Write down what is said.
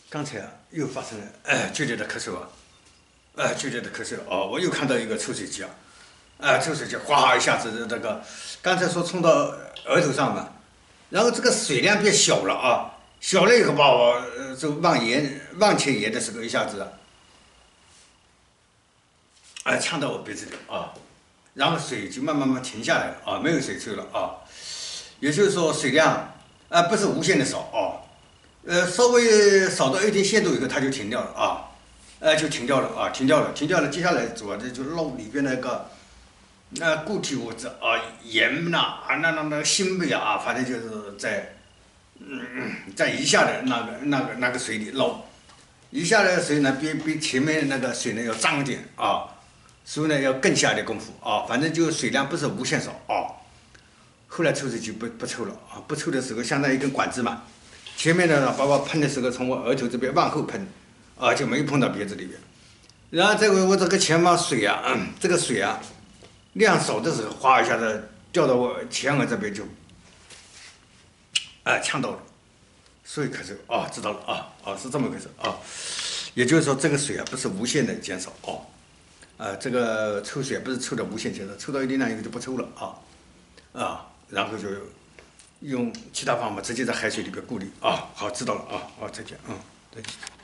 刚才啊又发生了剧烈的咳嗽剧烈的咳嗽我又看到一个抽水机抽水机哗一下子这个，刚才说冲到额头上嘛，然后这个水量变小了小了以后把我就往前沿的时候一下子呛到我鼻子里然后水就慢慢停下来了没有水抽了也就是说水量不是无限的少稍微少到一定限度以后它就停掉了就停掉了停掉了，接下来主要的就是漏里边那个固体物质盐呐那个腥味反正就是在余下的那个水里捞，余下的水呢比前面那个水呢要脏一点所以呢要更下一点功夫反正就水量不是无限少后来抽水机不抽了不抽的时候相当于一根管子嘛，前面的把我喷的时候从我额头这边往后喷就没碰到鼻子里边，然后这回我这个前方水这个水量少的时候哗一下子掉到我前额这边就呛到了，所以咳嗽知道了是这么回事也就是说这个水不是无限的减少这个抽水不是抽的无限减少，抽到一定量以后就不抽了然后就用其他方法直接在海水里边过滤好，知道了再见再见。